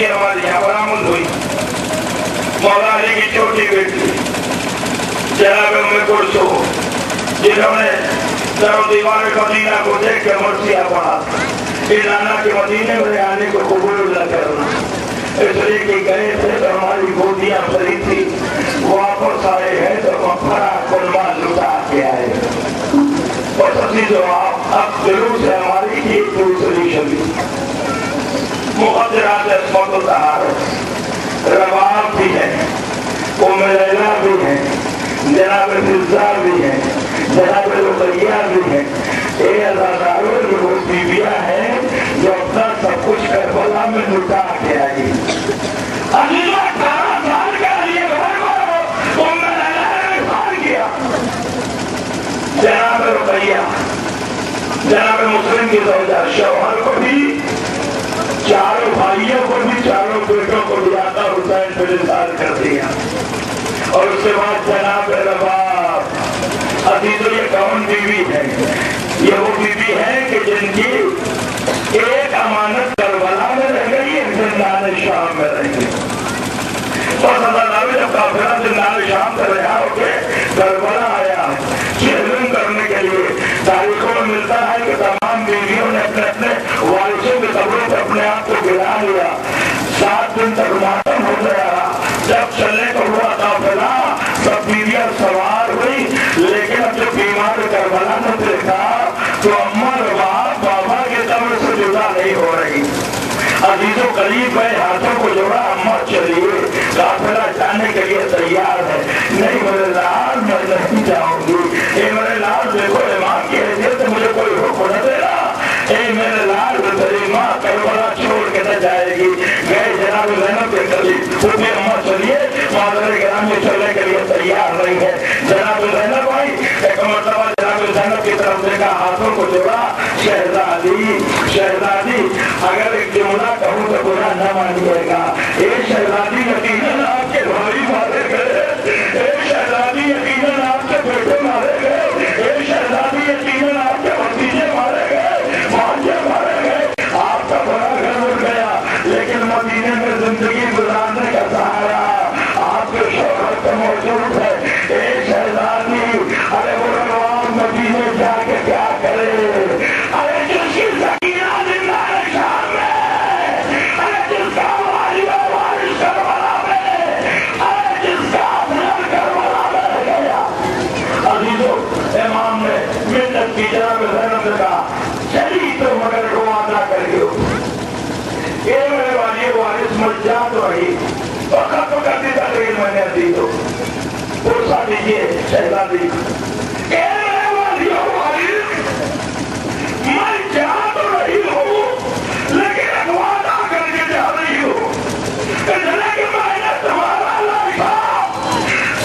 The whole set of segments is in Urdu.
بیٹی ہماری یہاں برآمد ہوئی، مولا علی کی چھوٹی بیٹی جناب ام کلثوم، جنہوں نے در و دیوار مدینہ کو دیکھ کے مرثیہ پڑھا کہ نانا کے مدینے میں آنے کو قبول نہ کرنا، اس لیے کہ گئے تھے تو ہماری گودیاں بھری تھی، واپس آئے ہیں تو مغفرہ قربا لٹا کے آئے۔ اور سچی جواب اب ضرور سے ہماری کی دوسری شبی مقدرات عصمت و طہارت، رباب بھی ہے، ام لیلا بھی ہے، جناب فضا بھی ہے، جناب رقیہ بھی ہے، اے عزاداروں جو وہ بیویاں ہیں جو اپنا سب کچھ کربلا میں لٹا کے آئی۔ عزیزہ 18 سال کے لیے گھر کو ام لیلا نے انتخاب کیا۔ جناب رقیہ، جناب مسلم کی زوجہ، شوہر کو بھی، چاروں بھائیوں کو بھی، چاروں بیٹوں کو بھی آقا حسین پہ نثار کر دیا۔ اور اس کے بعد جناب رباب، عزیزو یہ کون بیوی ہے؟ یہ وہ بیوی ہے کہ جن کی ایک امانت کربلا میں رہ گئی، ایک زندان شام میں رہ گئی۔ اور اللہ نے جب کافرہ زندان شام سے رہا ہو کے کربلا آیا چہلم کرنے کے لیے، تاریخوں میں ملتا ہے کہ تمام بیویوں نے اپنے اپنے وارثوں کے قبروں پہ اپنے آپ کو گرا لیا، 7 دن تک ماتم ہو گیا۔ جب چلنے کو ہوا قافلہ سب بیویاں سوار ہوئی، لیکن اب جب بیمار کربلا نے دیکھا تو اماں رباب بابا کے قبر سے جدا نہیں ہو رہی۔ عزیزوں قریب ہے، ہاتھوں کو جوڑا، اماں چلیے قافلہ جانے کے لیے تیار ہے۔ نہیں میرے لال میں نہیں جاؤں گی، اے میرے لال دیکھو امام کی حیثیت سے مجھے کوئی حکم نہ دے رہا، اے میرے لال تیری ماں کربلا چھوڑ کے نہ جائے گی۔ گئے جناب زینب کے قریب، وہ بھی اماں چلیے، معذر کرام یہ چلنے کے لیے تیار نہیں ہے۔ جناب زینب آئی، ایک مرتبہ جناب زینب کی طرف دیکھا، ہاتھوں کو جوڑا، شہزادی شہزادی اگر ایک جملہ کہوں تو برا نہ مانیے گا، اے شہزادی یقیناً آپ کے بھائی مارے گئے، اے شہزادی یقیناً آپ کے بیٹے مارے گئے، اے شہزادی یقیناً آپ کے بھتیجے مارے گئے، بھانجے مارے گئے، آپ کا بڑا گھر اٹھ گیا، لیکن مدینے میں زندگی گزارنے کا سہارا آپ کے شوہر کو موجود ہے۔ اے شہزادی ارے وہ روان مدینے جا کے کیا کرے، ارے جس کی سکینہ زندان شام میں، ارے جس کا والی و وارث کربلا میں، ارے جس کا افضل کربلا میں رہ گیا۔ عزیزو امام نے منت کی، جناب زینب نے کہا چلی تو مگر کو وعدہ کریو، اے میرے والی وارث مر جا تو رہی، اور ختم کر دیتا لیکن میں نے عزیزو پرسا دیجئے شہزادی، اے میرے والی وارث مر جا تو رہی ہوں، لیکن ایک وعدہ کر کے جا رہی ہوں کہ جلے کہ میں نے تمہارا لاشا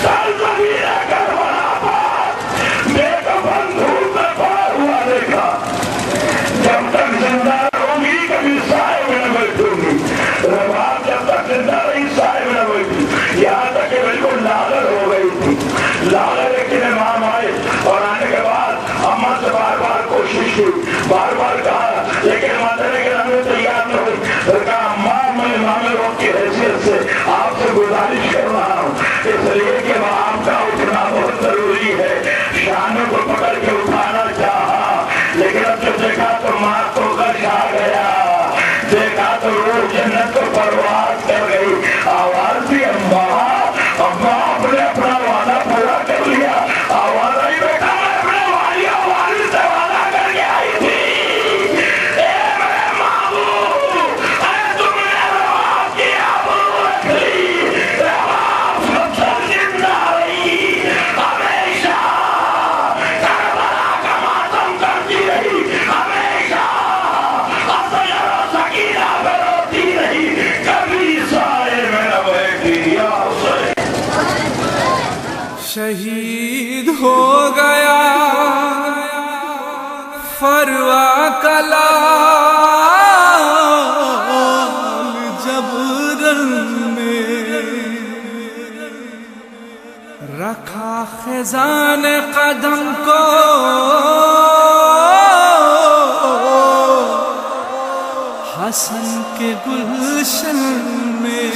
سلطنت کربلا پر بے کفن دھوپ میں پڑا ہوا دیکھا، جب تک زندہ رہوں گی کبھی سائے میں نہ بیٹھوں گی، رباب جب تک زندہ رہی سائے میں نہ بیٹھی، یہاں تک کہ بالکل لاغر ہو گئی تھی۔ لاغر لیکن امام آئے اور آنے کے بعد اماں سے بار بار کوشش کی، بار بار کہا، لیکن مادر کے ہمیں تیار نہ ہوئی۔ پھر کہا اماں میں امام وقت کی حیثیت سے آپ سے گزارش کر رہا ہوں، اس لیے کہ آپ کا اٹھنا بہت ضروری ہے۔ شانوں کو پکڑ کے اٹھانا چاہا، لیکن اب جب دیکھا تو ماں کو غش آ گیا، دیکھا تو روح جنت کو پرواز کر گئی، آواز بھی اماں اماں آپ نے اپنا وعدہ پورا کر لیا، آواز آئی بیٹا میں اپنے والی وارث سے وعدہ کر کے آئی تھی، اے میرے ماموں اے تم نے رباب کی آبرو رکھ لی، رباب سب زندہ رہی، ہمیشہ کربلا کا ماتم کرتی رہی، ہمیشہ اصغر و سکینہ پہ روتی رہی، کبھی سائے میں نہ بیٹھی۔ یا حسین شہید ہو گیا فروا کا لال جبرن میں، رکھا خزان قدم کو حسن کے کے گلشن میں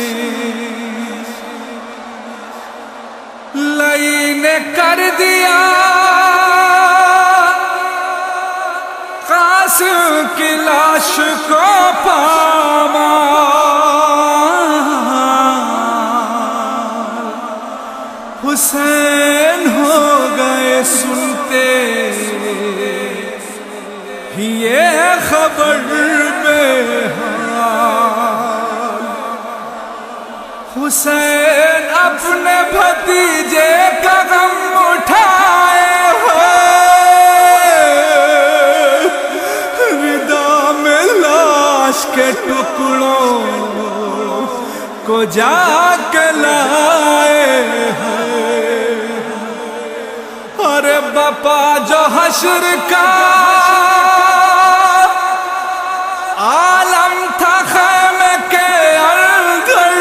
لئی نے کر دیا قاسم کی لاش کو پامال، حسین ہو گئے سنتے یہ خبر بہار، حسین اپنے بھتیجے کا غم اٹھائے ہوئے، ردا میں لاش کے ٹکڑوں کو جا کے لائے ہیں، ارے باپا جو حشر کا عالم تھا خیمے کے اندر،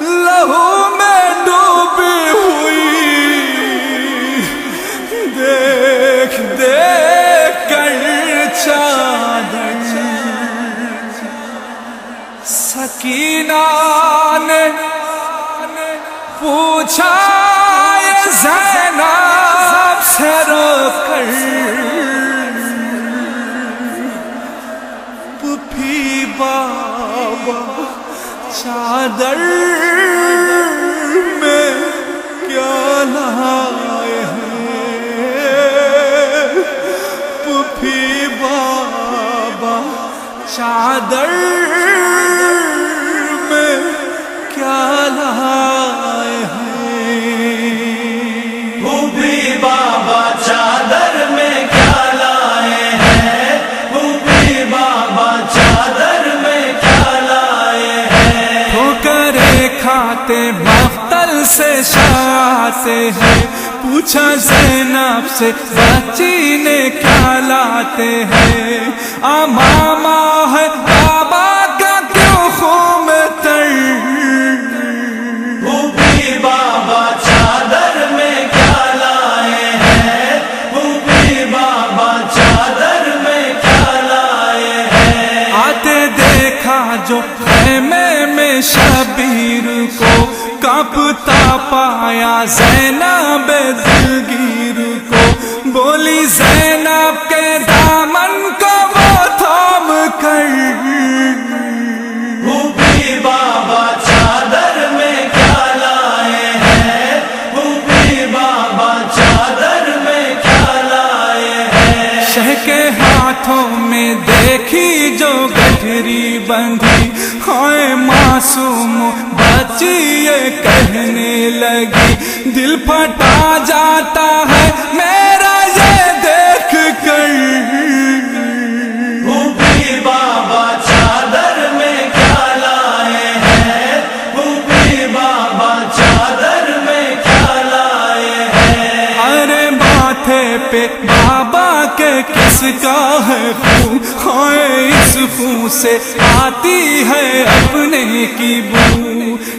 لہو میں ڈوبی ہوئی دیکھ دیکھ کر چادر، سکینہ نے پوچھا زینب سے رو کر، پھوپھی بابا چادر میں کیا لائے ہیں، پھوپھی بابا چادر میں کیا لائے ہیں، بابا چادر میں کیا لائے ہیں، پھوپھی بابا چادر میں کیا لائے ہیں، ٹھوکریں کھاتے مقتل سے شاتے ہیں، پوچھا زینب سے بچی نے کیا لاتے ہیں، امامہ ہے بابا کا کیوں خون تر، پھوپھی بابا چادر میں کیا لائے ہیں، پھوپھی بابا چادر میں کیا لائے ہیں، آتے دیکھا جو خیمے میں شبیر کو، کانپتا پایا زینب دلگیر کو، بولی زینب کے دامن کو وہ تھام کر، پھوپھی بابا چادر میں کیا لائے ہیں، پھوپھی بابا چادر میں کیا لائے ہیں، شہ کے ہاتھوں میں دیکھی جو گٹھری بندھی، ہائے معصوم بچی یہ کہنے لگی، دل پھٹا جاتا ہے میرا یہ دیکھ کر، پھوپھی بابا چادر میں کیا لائے ہیں، پھوپھی بابا چادر میں کیا لائے ہیں، ارے ماتھے پہ بابا کے کس کا ہے خون، ہائے اس خون سے آتی ہے اپنے کی بو،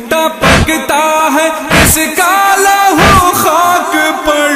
ٹپکتا ہے کس کا لہو خاک پر،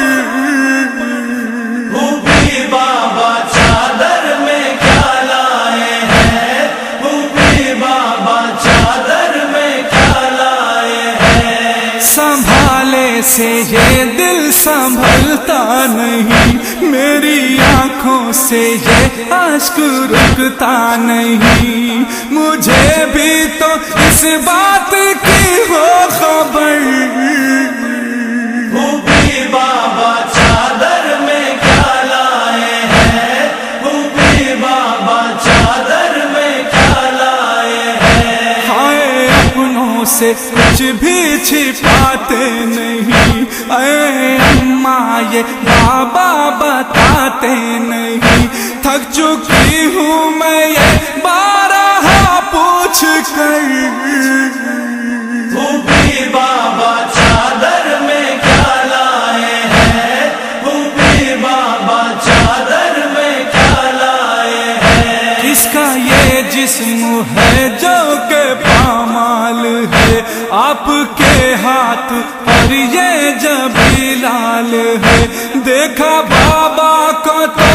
پھوپھی بابا چادر میں کیا لائے ہیں، پھوپھی بابا چادر میں کیا لائے ہیں، سنبھالے سے یہ دل سنبھلتا نہیں، میری آنکھوں سے یہ اشک رکتا نہیں، مجھے بھی تو اس بات کی ہو خبر، پھوپھی بابا چادر میں کیا لائے ہیں، پھوپھی بابا چادر میں کیا لائے ہیں، ہائے اپنوں سے کچھ بھی چھپاتے نہیں، اے اماں یہ بابا بتاتے نہیں، تھک چکی ہوں میں یہ بارہا پوچھ کر، پھوپھی بابا چادر میں کیا لائے ہیں، پھوپھی بابا چادر میں کیا لائے ہیں، کس کا یہ جسم ہے جو کہ پامال ہے، آپ کے ہاتھ پر یہ جب لال ہے، دیکھا بابا کو تو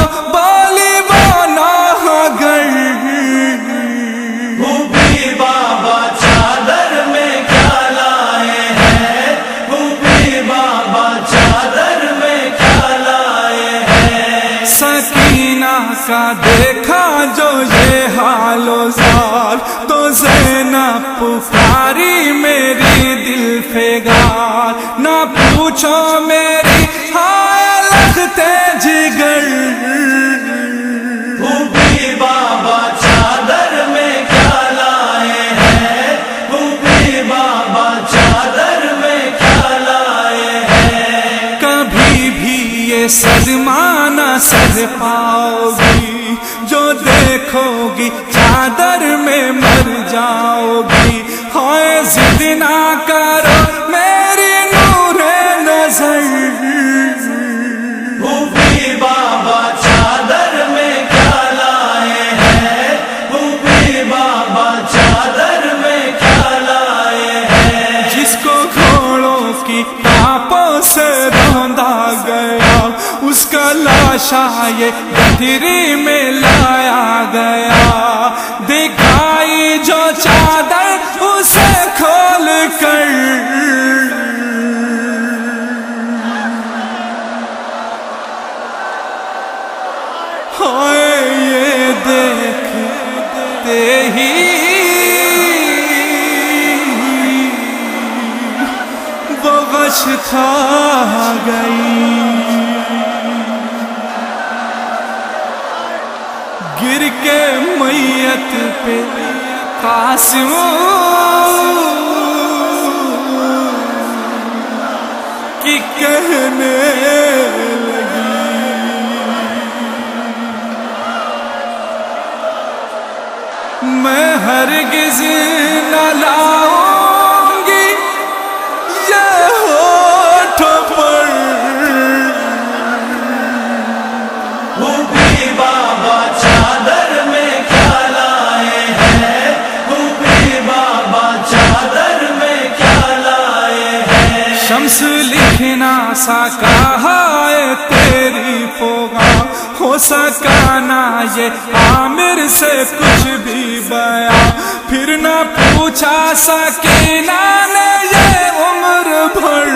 کا دیکھا جو یہ حال و زال، تو زینب پکاری میری دل فگار، نہ پوچھو میری ہائے لگتے جگر، پھوپھی بابا چادر میں کیا لائے ہیں، پھوپھی بابا چادر میں کیا لائے ہیں، کبھی بھی یہ صدمہ نہ سہ پاؤ گی، جو دیکھو گی چادر میں مر جاؤ گی، ہائے ضد نہ کرو میری نور نظر، پھوپھی بابا چادر میں کیا لائے ہیں، پھوپھی بابا چادر میں کیا لائے ہیں، جس کو گھوڑوں کی ٹاپوں سے روندا گیا، اس کا لاشا یہ گٹھری میں لایا گیا، دکھائی جو چادر اسے کھول کر، ہائے یہ دیکھتے ہی وہ غش کھا گئی، گر کے میت پہ قاسم کی کہنے لگی، میں ہرگز نہ لاؤں گی یہ ہونٹوں پر، پھوپھی بابا چادر میں کیا لائے ہیں، پھوپھی بابا چادر میں کیا لائے ہیں، شمس لکھنا سکا ہے تیری فوگا، ہو سکا نہ یہ عامر سے کچھ بھی بیان، پھر نہ پوچھا سکینہ نے یہ عمر بھر،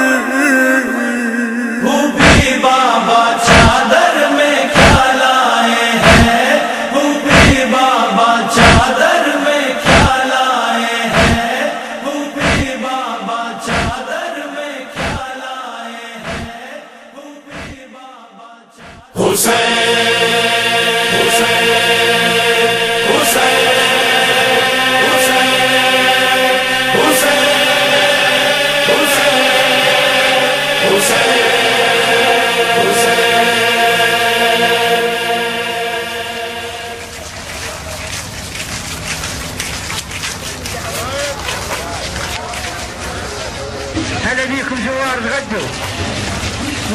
پھوپھی بابا چادر میں کیا لائے ہیں، پھوپھی بابا چادر میں کیا لائے ہیں، پھوپھی بابا چادر میں کیا لائے ہیں، پھوپھی بابا چادر حسین هلا بيكم زوار تغدوا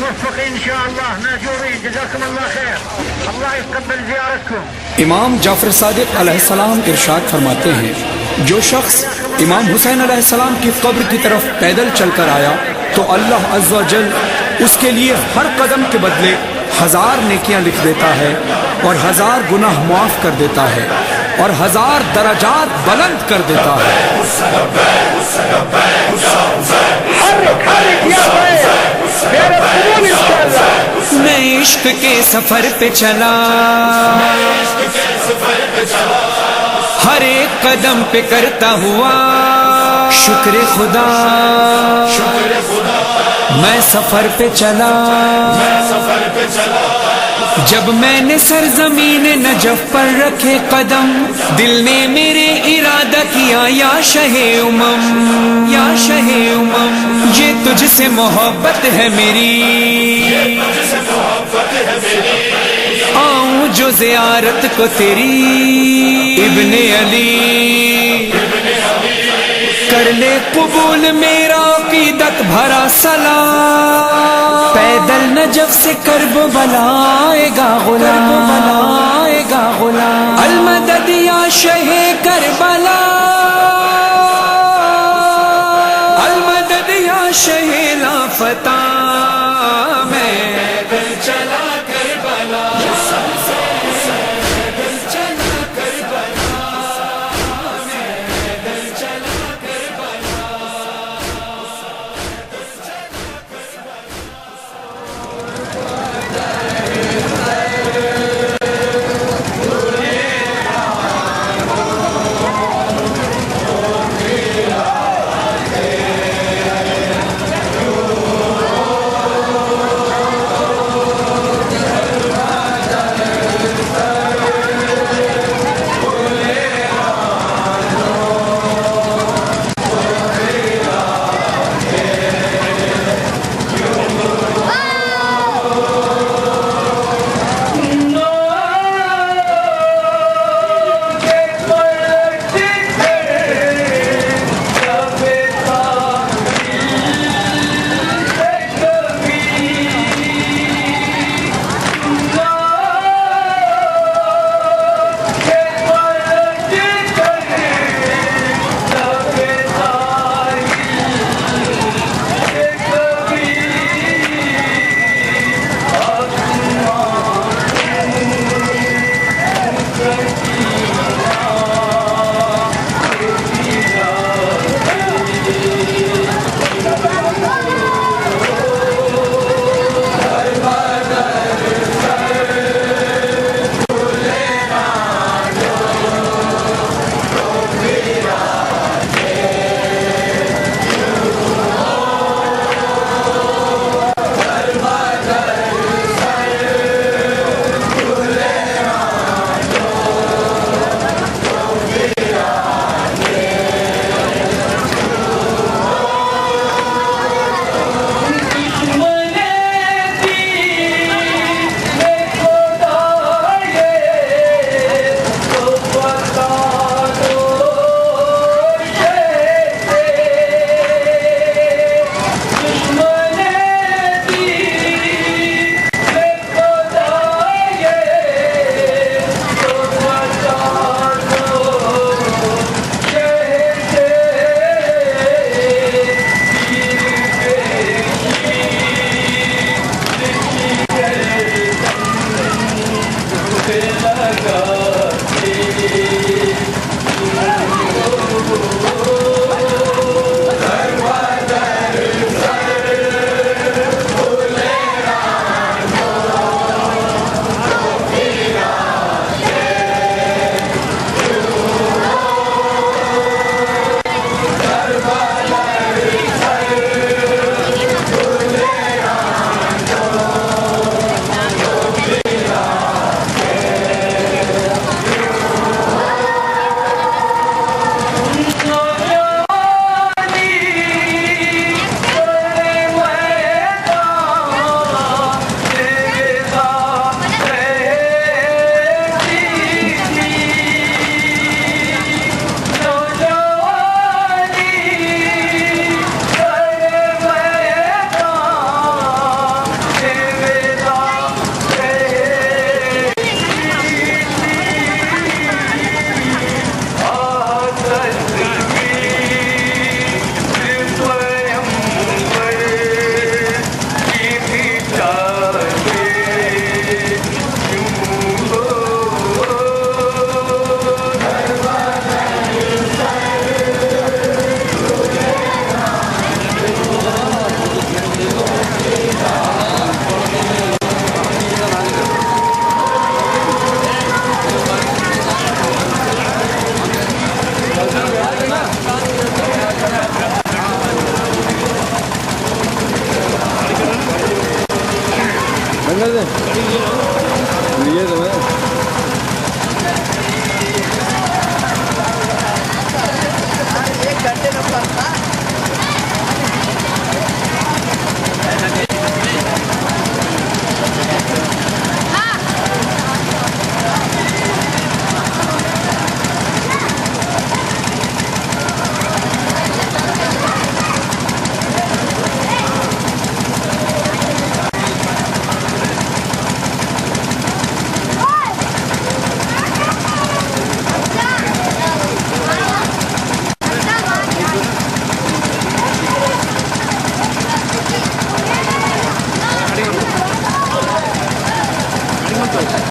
موفقين ان شاء الله ماجورين جزاكم الله خير الله يتقبل زيارتكم. امام جعفر صادق علیہ السلام ارشاد فرماتے ہیں، جو شخص امام حسین علیہ السلام کی قبر کی طرف پیدل چل کر آیا تو اللہ عز و جل اس کے لیے ہر قدم کے بدلے 1000 نیکیاں لکھ دیتا ہے، اور 1000 گناہ معاف کر دیتا ہے، اور 1000 درجات بلند کر دیتا ہے۔ میں عشق کے سفر پہ چلا، ہر ایک قدم پہ کرتا ہوا شکر خدا، میں سفر پہ چلا، جب میں نے سرزمین نجف پر رکھے قدم، دل نے میرے ارادہ کیا یا شہ امم، یا شہ امم، یہ تجھ سے محبت ہے میری، آؤں جو زیارت کو تیری ابن علی، کر لے قبول میرا عقیدت بھرا سلام، پیدل نجف سے کرب بلائے گا غلام، المدد یا شہ